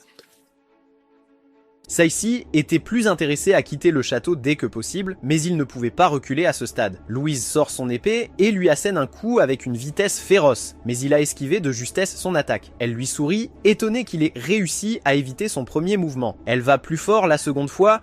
Speaker 2: Saïsi était plus intéressé à quitter le château dès que possible, mais il ne pouvait pas reculer à ce stade. Louise sort son épée et lui assène un coup avec une vitesse féroce, mais il a esquivé de justesse son attaque. Elle lui sourit, étonnée qu'il ait réussi à éviter son premier mouvement. Elle va plus fort la seconde fois,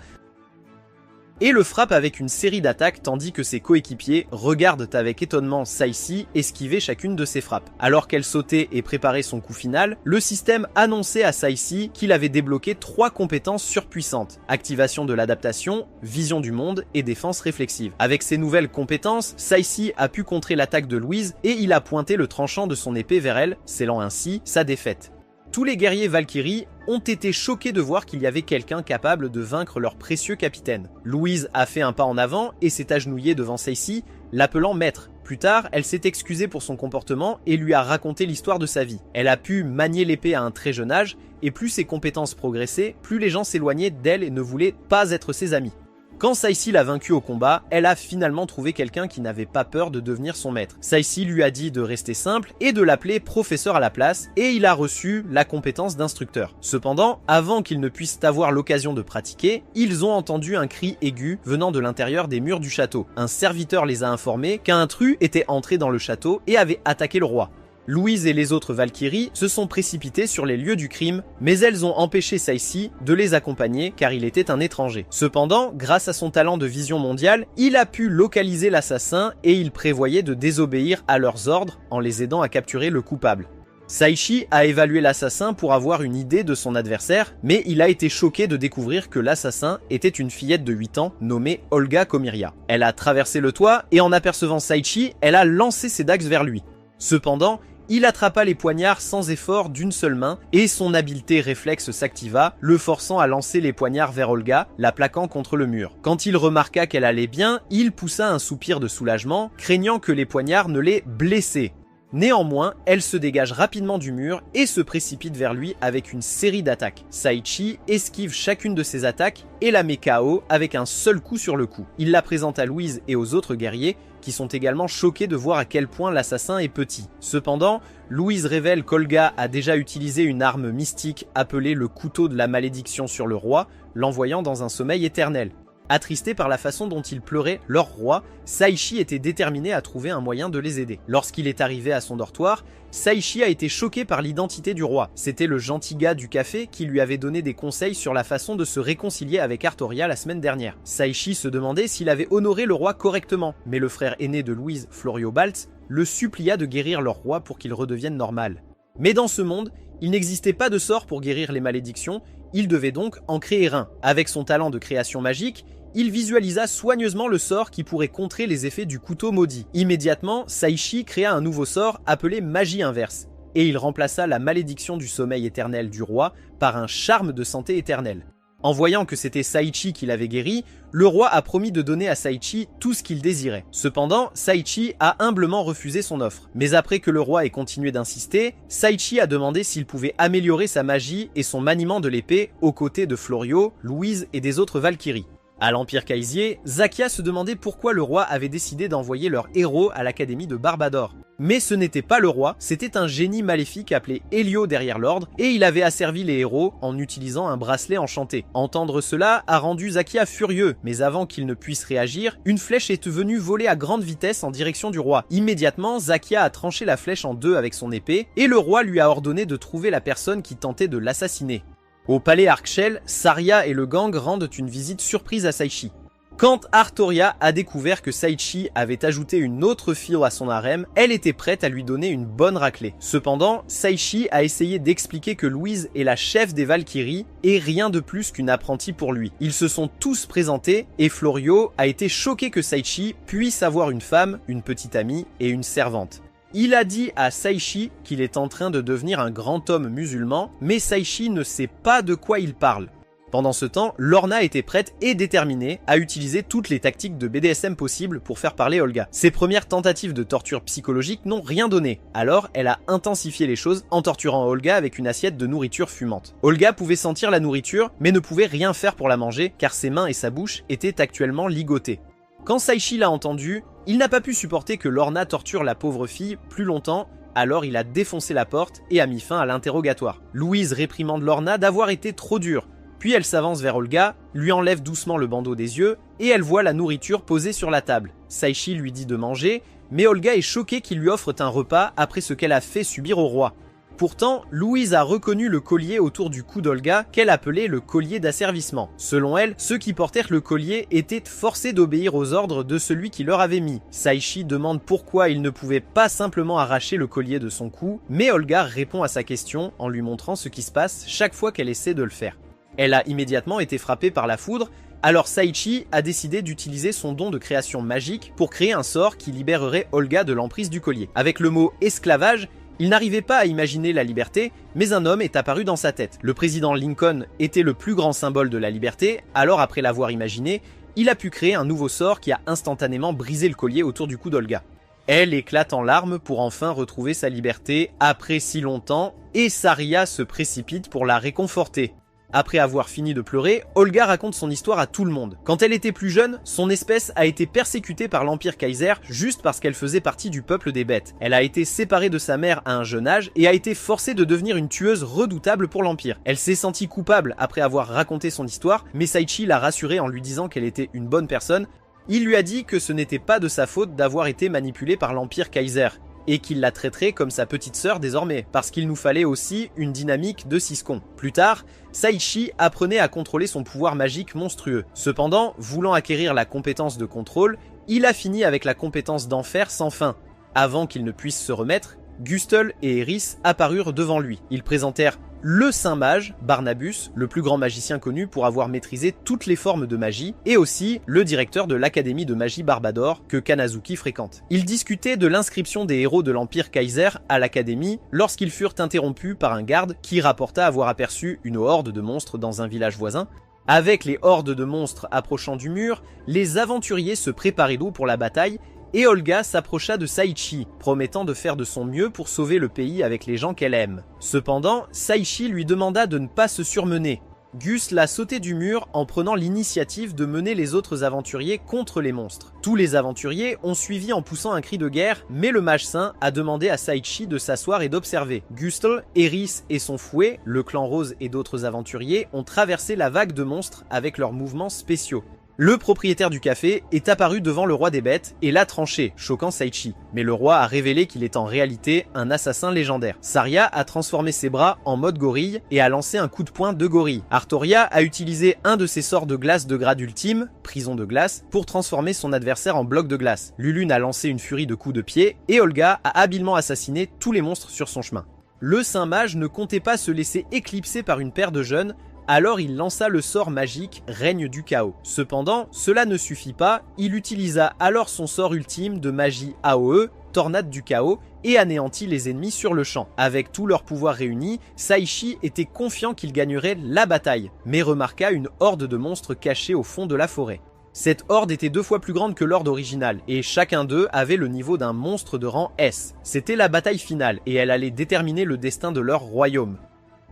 Speaker 2: et le frappe avec une série d'attaques tandis que ses coéquipiers regardent avec étonnement Saïsi esquiver chacune de ses frappes. Alors qu'elle sautait et préparait son coup final, le système annonçait à Saïsi qu'il avait débloqué 3 compétences surpuissantes: activation de l'adaptation, vision du monde et défense réflexive. Avec ces nouvelles compétences, Saïsi a pu contrer l'attaque de Louise et il a pointé le tranchant de son épée vers elle, scellant ainsi sa défaite. Tous les guerriers Valkyrie ont été choqués de voir qu'il y avait quelqu'un capable de vaincre leur précieux capitaine. Louise a fait un pas en avant et s'est agenouillée devant Saïsi, l'appelant maître. Plus tard, elle s'est excusée pour son comportement et lui a raconté l'histoire de sa vie. Elle a pu manier l'épée à un très jeune âge, et plus ses compétences progressaient, plus les gens s'éloignaient d'elle et ne voulaient pas être ses amis. Quand Saïsi l'a vaincue au combat, elle a finalement trouvé quelqu'un qui n'avait pas peur de devenir son maître. Saïsi lui a dit de rester simple et de l'appeler professeur à la place, et il a reçu la compétence d'instructeur. Cependant, avant qu'ils ne puissent avoir l'occasion de pratiquer, ils ont entendu un cri aigu venant de l'intérieur des murs du château. Un serviteur les a informés qu'un intrus était entré dans le château et avait attaqué le roi. Louise et les autres Valkyries se sont précipitées sur les lieux du crime, mais elles ont empêché Saïsi de les accompagner car il était un étranger. Cependant, grâce à son talent de vision mondiale, il a pu localiser l'assassin et il prévoyait de désobéir à leurs ordres en les aidant à capturer le coupable. Saïchi a évalué l'assassin pour avoir une idée de son adversaire, mais il a été choqué de découvrir que l'assassin était une fillette de 8 ans nommée Olga Komiria. Elle a traversé le toit et en apercevant Saïchi, elle a lancé ses dagues vers lui. Cependant, il attrapa les poignards sans effort d'une seule main et son habileté réflexe s'activa, le forçant à lancer les poignards vers Olga, la plaquant contre le mur. Quand il remarqua qu'elle allait bien, il poussa un soupir de soulagement, craignant que les poignards ne l'aient blessée. Néanmoins, elle se dégage rapidement du mur et se précipite vers lui avec une série d'attaques. Saïchi esquive chacune de ses attaques et la met KO avec un seul coup sur le cou. Il la présente à Louise et aux autres guerriers, qui sont également choqués de voir à quel point l'assassin est petit. Cependant, Louise révèle qu'Olga a déjà utilisé une arme mystique appelée le couteau de la malédiction sur le roi, l'envoyant dans un sommeil éternel. Attristé par la façon dont ils pleuraient leur roi, Saïchi était déterminé à trouver un moyen de les aider. Lorsqu'il est arrivé à son dortoir, Saïchi a été choqué par l'identité du roi. C'était le gentil gars du café qui lui avait donné des conseils sur la façon de se réconcilier avec Artoria la semaine dernière. Saïchi se demandait s'il avait honoré le roi correctement, mais le frère aîné de Louise, Florio Baltz, le supplia de guérir leur roi pour qu'il redevienne normal. Mais dans ce monde, il n'existait pas de sort pour guérir les malédictions, il devait donc en créer un. Avec son talent de création magique, il visualisa soigneusement le sort qui pourrait contrer les effets du couteau maudit. Immédiatement, Saïchi créa un nouveau sort appelé magie inverse, et il remplaça la malédiction du sommeil éternel du roi par un charme de santé éternelle. En voyant que c'était Saïchi qui l'avait guéri, le roi a promis de donner à Saïchi tout ce qu'il désirait. Cependant, Saïchi a humblement refusé son offre. Mais après que le roi ait continué d'insister, Saïchi a demandé s'il pouvait améliorer sa magie et son maniement de l'épée aux côtés de Florio, Louise et des autres Valkyries. À l'Empire Kaisier, Zakia se demandait pourquoi le roi avait décidé d'envoyer leur héros à l'académie de Barbador. Mais ce n'était pas le roi, c'était un génie maléfique appelé Helio derrière l'ordre, et il avait asservi les héros en utilisant un bracelet enchanté. Entendre cela a rendu Zakia furieux, mais avant qu'il ne puisse réagir, une flèche est venue voler à grande vitesse en direction du roi. Immédiatement, Zakia a tranché la flèche en deux avec son épée, et le roi lui a ordonné de trouver la personne qui tentait de l'assassiner. Au palais Arkshel, Saria et le gang rendent une visite surprise à Saïchi. Quand Artoria a découvert que Saïchi avait ajouté une autre fille à son harem, elle était prête à lui donner une bonne raclée. Cependant, Saïchi a essayé d'expliquer que Louise est la chef des Valkyries et rien de plus qu'une apprentie pour lui. Ils se sont tous présentés et Florio a été choqué que Saïchi puisse avoir une femme, une petite amie et une servante. Il a dit à Saïchi qu'il est en train de devenir un grand homme musulman, mais Saïchi ne sait pas de quoi il parle. Pendant ce temps, Lorna était prête et déterminée à utiliser toutes les tactiques de BDSM possibles pour faire parler Olga. Ses premières tentatives de torture psychologique n'ont rien donné, alors elle a intensifié les choses en torturant Olga avec une assiette de nourriture fumante. Olga pouvait sentir la nourriture, mais ne pouvait rien faire pour la manger car ses mains et sa bouche étaient actuellement ligotées. Quand Saïchi l'a entendu, il n'a pas pu supporter que Lorna torture la pauvre fille plus longtemps, alors il a défoncé la porte et a mis fin à l'interrogatoire. Louise réprimande Lorna d'avoir été trop dure, puis elle s'avance vers Olga, lui enlève doucement le bandeau des yeux et elle voit la nourriture posée sur la table. Saïchi lui dit de manger, mais Olga est choquée qu'il lui offre un repas après ce qu'elle a fait subir au roi. Pourtant, Louise a reconnu le collier autour du cou d'Olga qu'elle appelait le collier d'asservissement. Selon elle, ceux qui portèrent le collier étaient forcés d'obéir aux ordres de celui qui leur avait mis. Saichi demande pourquoi il ne pouvait pas simplement arracher le collier de son cou, mais Olga répond à sa question en lui montrant ce qui se passe chaque fois qu'elle essaie de le faire. Elle a immédiatement été frappée par la foudre, alors Saichi a décidé d'utiliser son don de création magique pour créer un sort qui libérerait Olga de l'emprise du collier. Avec le mot esclavage, il n'arrivait pas à imaginer la liberté, mais un homme est apparu dans sa tête. Le président Lincoln était le plus grand symbole de la liberté, alors après l'avoir imaginé, il a pu créer un nouveau sort qui a instantanément brisé le collier autour du cou d'Olga. Elle éclate en larmes pour enfin retrouver sa liberté après si longtemps, et Saria se précipite pour la réconforter. Après avoir fini de pleurer, Olga raconte son histoire à tout le monde. Quand elle était plus jeune, son espèce a été persécutée par l'Empire Kaiser juste parce qu'elle faisait partie du peuple des bêtes. Elle a été séparée de sa mère à un jeune âge et a été forcée de devenir une tueuse redoutable pour l'Empire. Elle s'est sentie coupable après avoir raconté son histoire, mais Saichi l'a rassurée en lui disant qu'elle était une bonne personne. Il lui a dit que ce n'était pas de sa faute d'avoir été manipulée par l'Empire Kaiser, et qu'il la traiterait comme sa petite sœur désormais, parce qu'il nous fallait aussi une dynamique de Siscon. Plus tard, Saichi apprenait à contrôler son pouvoir magique monstrueux. Cependant, voulant acquérir la compétence de contrôle, il a fini avec la compétence d'enfer sans fin. Avant qu'il ne puisse se remettre, Gustl et Eris apparurent devant lui. Ils présentèrent le Saint Mage, Barnabus, le plus grand magicien connu pour avoir maîtrisé toutes les formes de magie, et aussi le directeur de l'Académie de magie Barbador que Kanazuki fréquente. Ils discutaient de l'inscription des héros de l'Empire Kaiser à l'Académie lorsqu'ils furent interrompus par un garde qui rapporta avoir aperçu une horde de monstres dans un village voisin. Avec les hordes de monstres approchant du mur, les aventuriers se préparaient d'eau pour la bataille, et Olga s'approcha de Saichi, promettant de faire de son mieux pour sauver le pays avec les gens qu'elle aime. Cependant, Saichi lui demanda de ne pas se surmener. Gus l'a sauté du mur en prenant l'initiative de mener les autres aventuriers contre les monstres. Tous les aventuriers ont suivi en poussant un cri de guerre, mais le mage saint a demandé à Saichi de s'asseoir et d'observer. Gustl, Eris et son fouet, le clan rose et d'autres aventuriers ont traversé la vague de monstres avec leurs mouvements spéciaux. Le propriétaire du café est apparu devant le roi des bêtes et l'a tranché, choquant Saichi. Mais le roi a révélé qu'il est en réalité un assassin légendaire. Saria a transformé ses bras en mode gorille et a lancé un coup de poing de gorille. Artoria a utilisé un de ses sorts de glace de grade ultime, prison de glace, pour transformer son adversaire en bloc de glace. Lulune a lancé une furie de coups de pied et Olga a habilement assassiné tous les monstres sur son chemin. Le Saint Mage ne comptait pas se laisser éclipser par une paire de jeunes, alors il lança le sort magique Règne du Chaos. Cependant, cela ne suffit pas, il utilisa alors son sort ultime de magie AOE, Tornade du Chaos, et anéantit les ennemis sur le champ. Avec tous leurs pouvoirs réunis, Saichi était confiant qu'il gagnerait la bataille, mais remarqua une horde de monstres cachés au fond de la forêt. Cette horde était 2 fois plus grande que l'horde originale, et chacun d'eux avait le niveau d'un monstre de rang S. C'était la bataille finale, et elle allait déterminer le destin de leur royaume.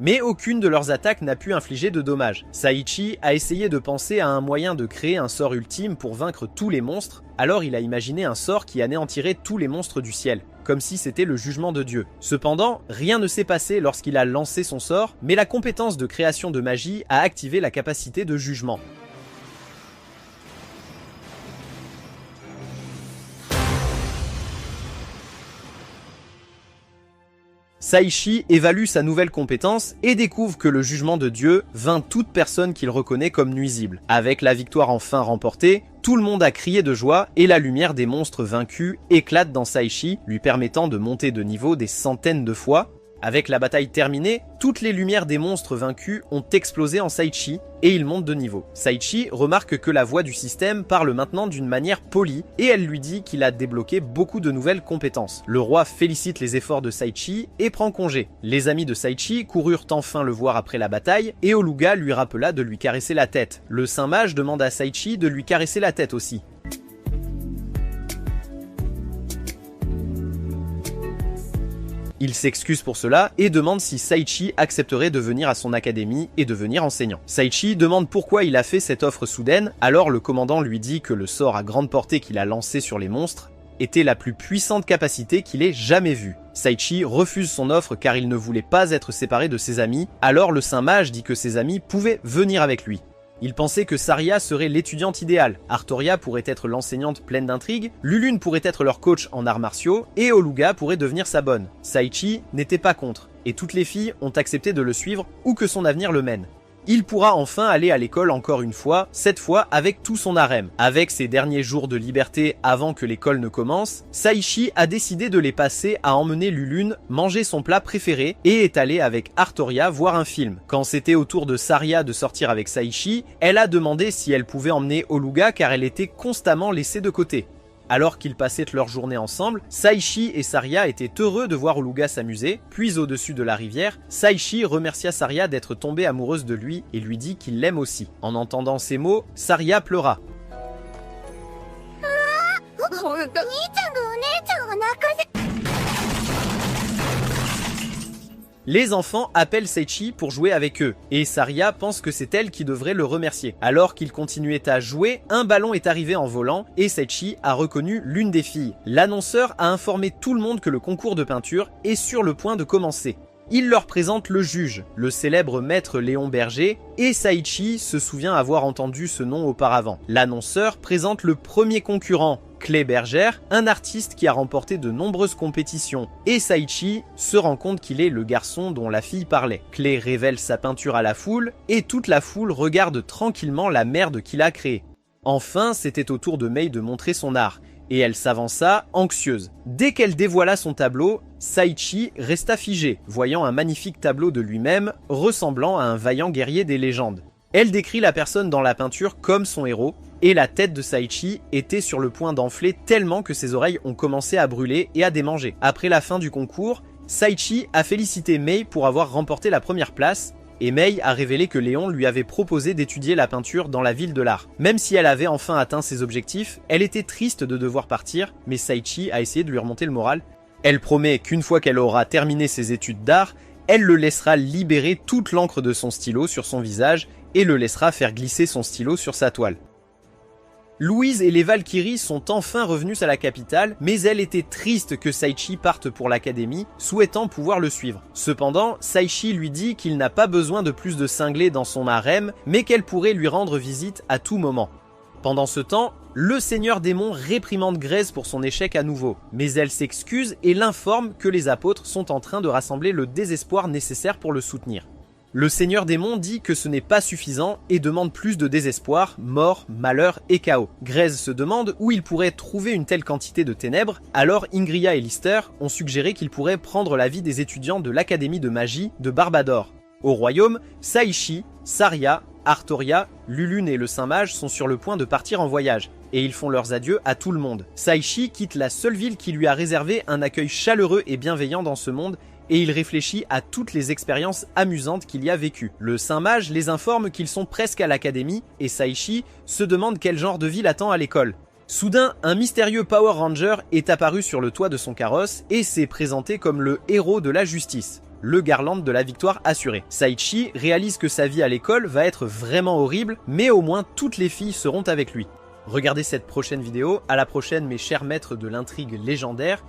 Speaker 2: Mais aucune de leurs attaques n'a pu infliger de dommages. Saichi a essayé de penser à un moyen de créer un sort ultime pour vaincre tous les monstres, alors il a imaginé un sort qui anéantirait tous les monstres du ciel, comme si c'était le jugement de Dieu. Cependant, rien ne s'est passé lorsqu'il a lancé son sort, mais la compétence de création de magie a activé la capacité de jugement. Saichi évalue sa nouvelle compétence et découvre que le jugement de Dieu vainc toute personne qu'il reconnaît comme nuisible. Avec la victoire enfin remportée, tout le monde a crié de joie et la lumière des monstres vaincus éclate dans Saichi, lui permettant de monter de niveau des centaines de fois. Avec la bataille terminée, toutes les lumières des monstres vaincus ont explosé en Saichi et il monte de niveau. Saichi remarque que la voix du système parle maintenant d'une manière polie et elle lui dit qu'il a débloqué beaucoup de nouvelles compétences. Le roi félicite les efforts de Saichi et prend congé. Les amis de Saichi coururent enfin le voir après la bataille et Oluga lui rappela de lui caresser la tête. Le Saint Mage demande à Saichi de lui caresser la tête aussi. Il s'excuse pour cela et demande si Saichi accepterait de venir à son académie et devenir enseignant. Saichi demande pourquoi il a fait cette offre soudaine, alors le commandant lui dit que le sort à grande portée qu'il a lancé sur les monstres était la plus puissante capacité qu'il ait jamais vue. Saichi refuse son offre car il ne voulait pas être séparé de ses amis, alors le Saint Mage dit que ses amis pouvaient venir avec lui. Il pensait que Saria serait l'étudiante idéale, Artoria pourrait être l'enseignante pleine d'intrigues, Lulune pourrait être leur coach en arts martiaux, et Oluga pourrait devenir sa bonne. Saichi n'était pas contre, et toutes les filles ont accepté de le suivre où que son avenir le mène. Il pourra enfin aller à l'école encore une fois, cette fois avec tout son harem. Avec ses derniers jours de liberté avant que l'école ne commence, Saichi a décidé de les passer à emmener Lulune manger son plat préféré et est allé avec Artoria voir un film. Quand c'était au tour de Saria de sortir avec Saichi, elle a demandé si elle pouvait emmener Oluga car elle était constamment laissée de côté. Alors qu'ils passaient leur journée ensemble, Saichi et Saria étaient heureux de voir Oluga s'amuser, puis au-dessus de la rivière, Saichi remercia Saria d'être tombée amoureuse de lui et lui dit qu'il l'aime aussi. En entendant ces mots, Saria pleura. Les enfants appellent Saichi pour jouer avec eux, et Saria pense que c'est elle qui devrait le remercier. Alors qu'ils continuaient à jouer, un ballon est arrivé en volant, et Saichi a reconnu l'une des filles. L'annonceur a informé tout le monde que le concours de peinture est sur le point de commencer. Il leur présente le juge, le célèbre maître Léon Berger, et Saichi se souvient avoir entendu ce nom auparavant. L'annonceur présente le premier concurrent, Clay Berger, un artiste qui a remporté de nombreuses compétitions, et Saichi se rend compte qu'il est le garçon dont la fille parlait. Clay révèle sa peinture à la foule, et toute la foule regarde tranquillement la merde qu'il a créée. Enfin, c'était au tour de Mei de montrer son art, et elle s'avança, anxieuse. Dès qu'elle dévoila son tableau, Saichi resta figé, voyant un magnifique tableau de lui-même, ressemblant à un vaillant guerrier des légendes. Elle décrit la personne dans la peinture comme son héros, et la tête de Saichi était sur le point d'enfler tellement que ses oreilles ont commencé à brûler et à démanger. Après la fin du concours, Saichi a félicité Mei pour avoir remporté la première place, et Mei a révélé que Léon lui avait proposé d'étudier la peinture dans la ville de l'art. Même si elle avait enfin atteint ses objectifs, elle était triste de devoir partir, mais Saichi a essayé de lui remonter le moral. Elle promet qu'une fois qu'elle aura terminé ses études d'art, elle le laissera libérer toute l'encre de son stylo sur son visage et le laissera faire glisser son stylo sur sa toile. Louise et les Valkyries sont enfin revenues à la capitale, mais elle était triste que Saichi parte pour l'académie, souhaitant pouvoir le suivre. Cependant, Saichi lui dit qu'il n'a pas besoin de plus de cinglés dans son harem, mais qu'elle pourrait lui rendre visite à tout moment. Pendant ce temps, le Seigneur Démon réprimande Grèce pour son échec à nouveau, mais elle s'excuse et l'informe que les apôtres sont en train de rassembler le désespoir nécessaire pour le soutenir. Le Seigneur Démon dit que ce n'est pas suffisant et demande plus de désespoir, mort, malheur et chaos. Grèce se demande où il pourrait trouver une telle quantité de ténèbres, alors Ingria et Lister ont suggéré qu'il pourrait prendre la vie des étudiants de l'Académie de magie de Barbador. Au royaume, Saichi, Saria, Artoria, Lulune et le Saint-Mage sont sur le point de partir en voyage, et ils font leurs adieux à tout le monde. Saichi quitte la seule ville qui lui a réservé un accueil chaleureux et bienveillant dans ce monde, et il réfléchit à toutes les expériences amusantes qu'il y a vécues. Le Saint-Mage les informe qu'ils sont presque à l'académie, et Saichi se demande quel genre de vie l'attend à l'école. Soudain, un mystérieux Power Ranger est apparu sur le toit de son carrosse, et s'est présenté comme le héros de la justice, le Garland de la victoire assurée. Saichi réalise que sa vie à l'école va être vraiment horrible, mais au moins toutes les filles seront avec lui. Regardez cette prochaine vidéo, à la prochaine mes chers maîtres de l'intrigue légendaire,